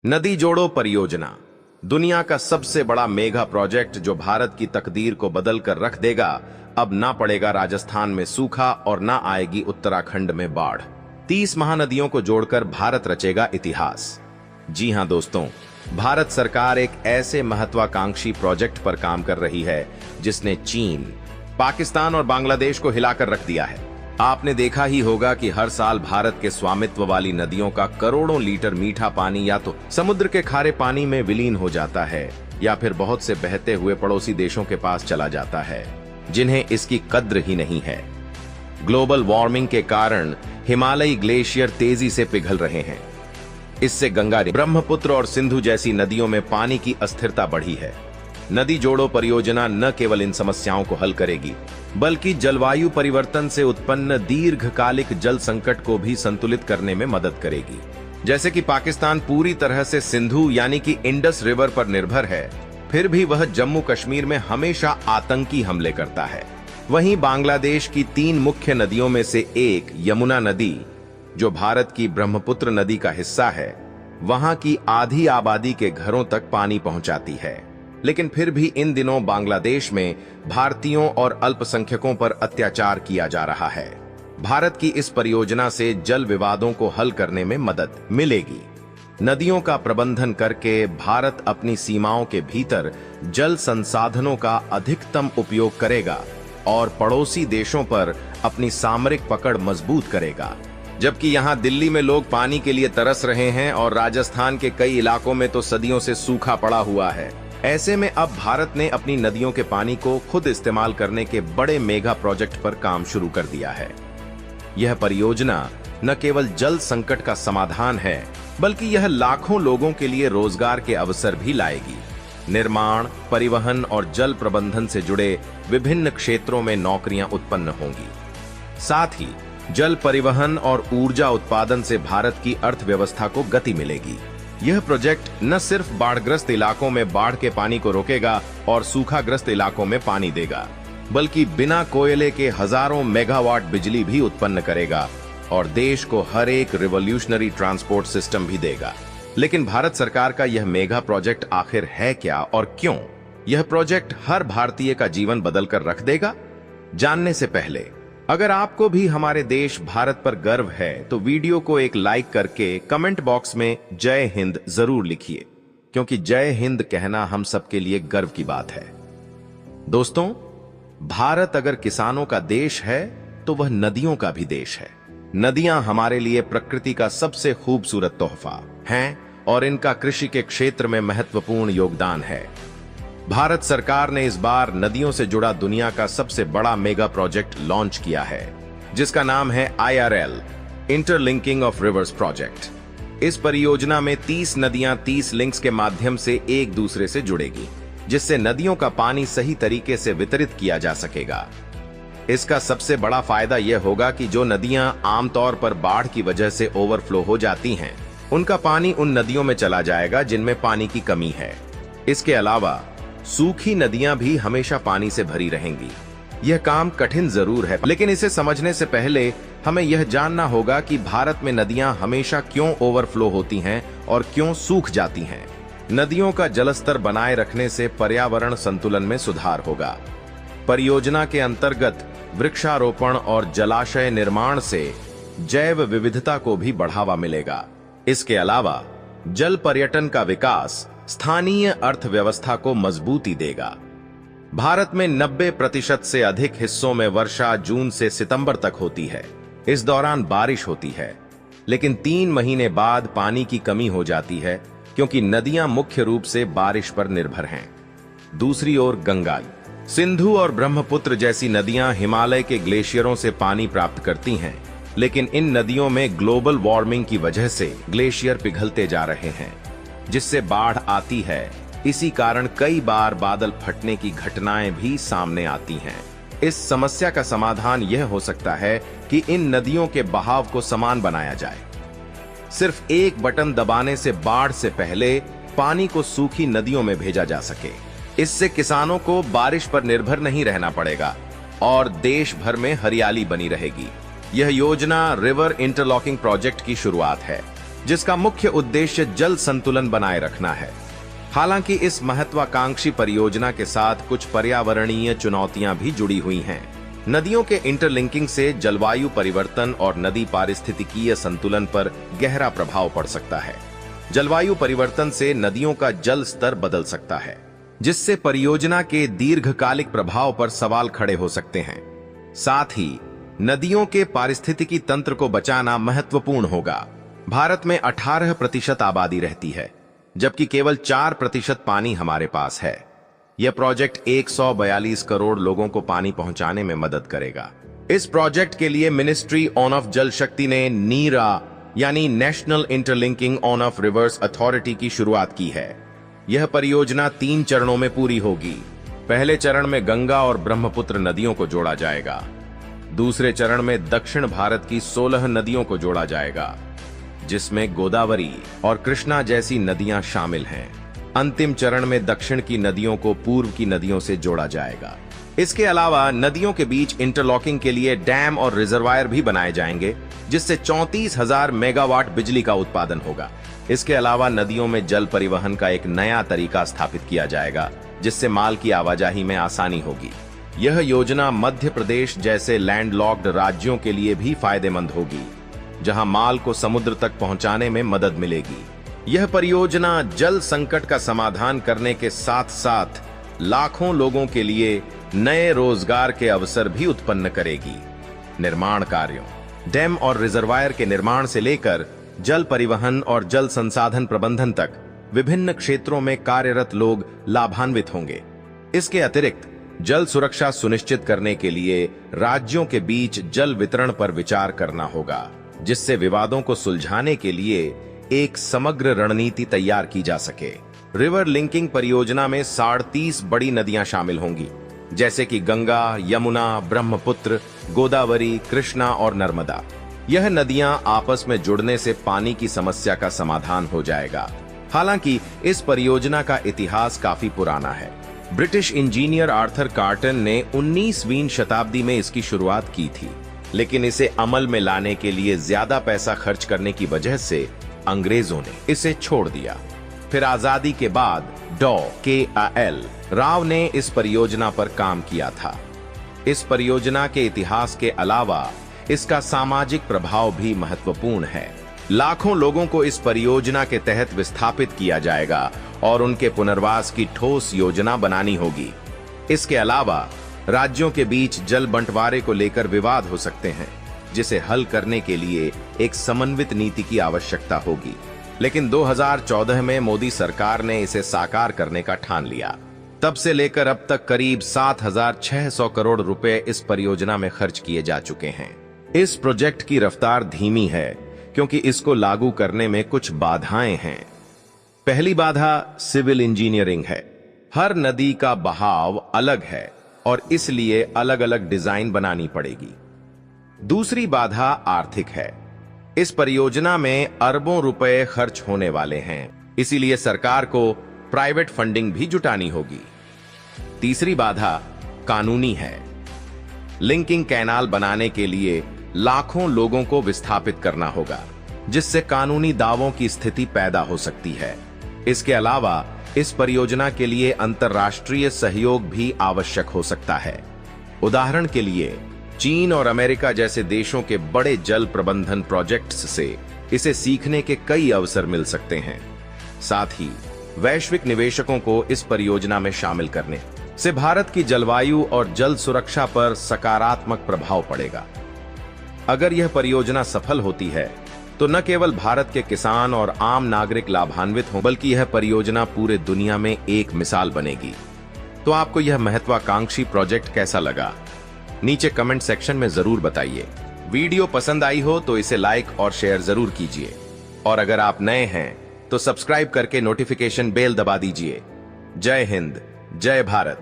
नदी जोड़ो परियोजना दुनिया का सबसे बड़ा मेगा प्रोजेक्ट जो भारत की तकदीर को बदल कर रख देगा। अब ना पड़ेगा राजस्थान में सूखा और ना आएगी उत्तराखंड में बाढ़। 30 महानदियों को जोड़कर भारत रचेगा इतिहास। जी हां दोस्तों, भारत सरकार एक ऐसे महत्वाकांक्षी प्रोजेक्ट पर काम कर रही है जिसने चीन, पाकिस्तान और बांग्लादेश को हिलाकर रख दिया है। आपने देखा ही होगा कि हर साल भारत के स्वामित्व वाली नदियों का करोड़ों लीटर मीठा पानी या तो समुद्र के खारे पानी में विलीन हो जाता है या फिर बहुत से बहते हुए पड़ोसी देशों के पास चला जाता है, जिन्हें इसकी कद्र ही नहीं है। ग्लोबल वार्मिंग के कारण हिमालयी ग्लेशियर तेजी से पिघल रहे हैं। इससे गंगा, ब्रह्मपुत्र और सिंधु जैसी नदियों में पानी की अस्थिरता बढ़ी है। नदी जोड़ो परियोजना न केवल इन समस्याओं को हल करेगी, बल्कि जलवायु परिवर्तन से उत्पन्न दीर्घकालिक जल संकट को भी संतुलित करने में मदद करेगी। जैसे कि पाकिस्तान पूरी तरह से सिंधु यानी कि इंडस रिवर पर निर्भर है, फिर भी वह जम्मू कश्मीर में हमेशा आतंकी हमले करता है। वहीं बांग्लादेश की 3 मुख्य नदियों में से एक यमुना नदी, जो भारत की ब्रह्मपुत्र नदी का हिस्सा है, वहां की आधी आबादी के घरों तक पानी पहुंचाती है। लेकिन फिर भी इन दिनों बांग्लादेश में भारतीयों और अल्पसंख्यकों पर अत्याचार किया जा रहा है। भारत की इस परियोजना से जल विवादों को हल करने में मदद मिलेगी। नदियों का प्रबंधन करके भारत अपनी सीमाओं के भीतर जल संसाधनों का अधिकतम उपयोग करेगा और पड़ोसी देशों पर अपनी सामरिक पकड़ मजबूत करेगा। जबकि यहां दिल्ली में लोग पानी के लिए तरस रहे हैं और राजस्थान के कई इलाकों में तो सदियों से सूखा पड़ा हुआ है। ऐसे में अब भारत ने अपनी नदियों के पानी को खुद इस्तेमाल करने के बड़े मेगा प्रोजेक्ट पर काम शुरू कर दिया है। यह परियोजना न केवल जल संकट का समाधान है, बल्कि यह लाखों लोगों के लिए रोजगार के अवसर भी लाएगी। निर्माण, परिवहन और जल प्रबंधन से जुड़े विभिन्न क्षेत्रों में नौकरियां उत्पन्न होंगी। साथ ही जल परिवहन और ऊर्जा उत्पादन से भारत की अर्थव्यवस्था को गति मिलेगी। यह प्रोजेक्ट न सिर्फ बाढ़ग्रस्त इलाकों में बाढ़ के पानी को रोकेगा और सूखाग्रस्त इलाकों में पानी देगा, बल्कि बिना कोयले के हजारों मेगावाट बिजली भी उत्पन्न करेगा और देश को हर एक रिवॉल्यूशनरी ट्रांसपोर्ट सिस्टम भी देगा। लेकिन भारत सरकार का यह मेगा प्रोजेक्ट आखिर है क्या और क्यों? यह प्रोजेक्ट हर भारतीय का जीवन बदल कर रख देगा? जानने से पहले अगर आपको भी हमारे देश भारत पर गर्व है तो वीडियो को एक लाइक करके कमेंट बॉक्स में जय हिंद जरूर लिखिए, क्योंकि जय हिंद कहना हम सबके लिए गर्व की बात है। दोस्तों, भारत अगर किसानों का देश है तो वह नदियों का भी देश है। नदियां हमारे लिए प्रकृति का सबसे खूबसूरत तोहफा हैं और इनका कृषि के क्षेत्र में महत्वपूर्ण योगदान है। भारत सरकार ने इस बार नदियों से जुड़ा दुनिया का सबसे बड़ा मेगा प्रोजेक्ट लॉन्च किया है, जिसका नाम है IRL, interlinking of reverse project. इस परियोजना में 30 नदियां 30 लिंक्स के माध्यम से एक दूसरे से जुड़ेगी, जिससे नदियों का पानी सही तरीके से वितरित किया जा सकेगा। इसका सबसे बड़ा फायदा यह होगा कि जो नदियां आमतौर पर बाढ़ की वजह से ओवरफ्लो हो जाती हैं, उनका पानी उन नदियों में चला जाएगा जिनमें पानी की कमी है। इसके अलावा सूखी नदियां भी हमेशा पानी से भरी रहेंगी। यह काम कठिन जरूर है, लेकिन इसे समझने से पहले हमें यह जानना होगा कि भारत में नदियां हमेशा क्यों ओवरफ्लो होती हैं और क्यों सूख जाती हैं। नदियों का जलस्तर बनाए रखने से पर्यावरण संतुलन में सुधार होगा। परियोजना के अंतर्गत वृक्षारोपण और जलाशय निर्माण से जैव विविधता को भी बढ़ावा मिलेगा। इसके अलावा जल पर्यटन का विकास स्थानीय अर्थव्यवस्था को मजबूती देगा। भारत में 90% से अधिक हिस्सों में वर्षा जून से सितंबर तक होती है। इस दौरान बारिश होती है, लेकिन 3 महीने बाद पानी की कमी हो जाती है, क्योंकि नदियां मुख्य रूप से बारिश पर निर्भर हैं। दूसरी ओर गंगा, सिंधु और ब्रह्मपुत्र जैसी नदियां हिमालय के ग्लेशियरों से पानी प्राप्त करती हैं, लेकिन इन नदियों में ग्लोबल वार्मिंग की वजह से ग्लेशियर पिघलते जा रहे हैं, जिससे बाढ़ आती है। इसी कारण कई बार बादल फटने की घटनाएं भी सामने आती हैं। इस समस्या का समाधान यह हो सकता है कि इन नदियों के बहाव को समान बनाया जाए। सिर्फ एक बटन दबाने से बाढ़ से पहले पानी को सूखी नदियों में भेजा जा सके। इससे किसानों को बारिश पर निर्भर नहीं रहना पड़ेगा और देश भर में हरियाली बनी रहेगी। यह योजना रिवर इंटरलॉकिंग प्रोजेक्ट की शुरुआत है। जिसका मुख्य उद्देश्य जल संतुलन बनाए रखना है। हालांकि इस महत्वाकांक्षी परियोजना के साथ कुछ पर्यावरणीय चुनौतियां भी जुड़ी हुई हैं। नदियों के इंटरलिंकिंग से जलवायु परिवर्तन और नदी पारिस्थितिकीय संतुलन पर गहरा प्रभाव पड़ सकता है। जलवायु परिवर्तन से नदियों का जल स्तर बदल सकता है, जिससे परियोजना के दीर्घकालिक प्रभाव पर सवाल खड़े हो सकते हैं। साथ ही नदियों के पारिस्थितिकी तंत्र को बचाना महत्वपूर्ण होगा। भारत में 18% आबादी रहती है, जबकि केवल 4% पानी हमारे पास है। यह प्रोजेक्ट 142 करोड़ लोगों को पानी पहुंचाने में मदद करेगा। इस प्रोजेक्ट के लिए मिनिस्ट्री ऑफ जल शक्ति ने नीरा यानी national interlinking of reverse authority की शुरुआत की है। यह परियोजना 3 चरणों में पूरी होगी। पहले चरण में गंगा और ब्रह्मपुत्र नदियों को जोड़ा जाएगा। दूसरे चरण में दक्षिण भारत की 16 नदियों को जोड़ा जाएगा, जिसमें गोदावरी और कृष्णा जैसी नदियां शामिल हैं। अंतिम चरण में दक्षिण की नदियों को पूर्व की नदियों से जोड़ा जाएगा। इसके अलावा नदियों के बीच इंटरलॉकिंग के लिए डैम और रिजर्वायर भी बनाए जाएंगे, जिससे 34,000 मेगावाट बिजली का उत्पादन होगा। इसके अलावा नदियों में जल परिवहन का एक नया तरीका स्थापित किया जाएगा, जिससे माल की आवाजाही में आसानी होगी। यह योजना मध्य प्रदेश जैसे लैंडलॉक्ड राज्यों के लिए भी फायदेमंद होगी, जहां माल को समुद्र तक पहुंचाने में मदद मिलेगी। यह परियोजना जल संकट का समाधान करने के साथ साथ लाखों लोगों के लिए नए रोजगार के अवसर भी उत्पन्न करेगी। निर्माण कार्यों, डैम और रिजर्वायर के निर्माण से लेकर जल परिवहन और जल संसाधन प्रबंधन तक विभिन्न क्षेत्रों में कार्यरत लोग लाभान्वित होंगे। इसके अतिरिक्त जल सुरक्षा सुनिश्चित करने के लिए राज्यों के बीच जल वितरण पर विचार करना होगा, जिससे विवादों को सुलझाने के लिए एक समग्र रणनीति तैयार की जा सके। रिवर लिंकिंग परियोजना में 37 बड़ी नदियां शामिल होंगी, जैसे कि गंगा, यमुना, ब्रह्मपुत्र, गोदावरी, कृष्णा और नर्मदा। यह नदियां आपस में जुड़ने से पानी की समस्या का समाधान हो जाएगा। हालांकि इस परियोजना का इतिहास काफी पुराना है। ब्रिटिश इंजीनियर आर्थर कार्टन ने 19वीं शताब्दी में इसकी शुरुआत की थी, लेकिन इसे अमल में लाने के लिए ज्यादा पैसा खर्च करने की वजह से अंग्रेजों ने इसे छोड़ दिया। फिर आजादी के बाद KAL राव ने इस परियोजना पर काम किया था। इस परियोजना के इतिहास के अलावा इसका सामाजिक प्रभाव भी महत्वपूर्ण है। लाखों लोगों को इस परियोजना के तहत विस्थापित किया जाएगा और उनके पुनर्वास की ठोस योजना बनानी होगी। इसके अलावा राज्यों के बीच जल बंटवारे को लेकर विवाद हो सकते हैं, जिसे हल करने के लिए एक समन्वित नीति की आवश्यकता होगी। लेकिन 2014 में मोदी सरकार ने इसे साकार करने का ठान लिया। तब से लेकर अब तक करीब 7,600 करोड़ रुपए इस परियोजना में खर्च किए जा चुके हैं। इस प्रोजेक्ट की रफ्तार धीमी है क्योंकि इसको लागू करने में कुछ बाधाएं हैं। पहली बाधा सिविल इंजीनियरिंग है। हर नदी का बहाव अलग है और इसलिए अलग अलग डिजाइन बनानी पड़ेगी। दूसरी बाधा आर्थिक है। इस परियोजना में अरबों रुपए खर्च होने वाले हैं, इसीलिए सरकार को प्राइवेट फंडिंग भी जुटानी होगी। तीसरी बाधा कानूनी है। लिंकिंग कैनाल बनाने के लिए लाखों लोगों को विस्थापित करना होगा, जिससे कानूनी दावों की स्थिति पैदा हो सकती है। इसके अलावा इस परियोजना के लिए अंतर्राष्ट्रीय सहयोग भी आवश्यक हो सकता है। उदाहरण के लिए चीन और अमेरिका जैसे देशों के बड़े जल प्रबंधन प्रोजेक्ट्स से इसे सीखने के कई अवसर मिल सकते हैं। साथ ही वैश्विक निवेशकों को इस परियोजना में शामिल करने से भारत की जलवायु और जल सुरक्षा पर सकारात्मक प्रभाव पड़ेगा। अगर यह परियोजना सफल होती है तो न केवल भारत के किसान और आम नागरिक लाभान्वित हों, बल्कि यह परियोजना पूरे दुनिया में एक मिसाल बनेगी। तो आपको यह महत्वाकांक्षी प्रोजेक्ट कैसा लगा? नीचे कमेंट सेक्शन में जरूर बताइए। वीडियो पसंद आई हो तो इसे लाइक और शेयर जरूर कीजिए, और अगर आप नए हैं तो सब्सक्राइब करके नोटिफिकेशन बेल दबा दीजिए। जय हिंद, जय भारत।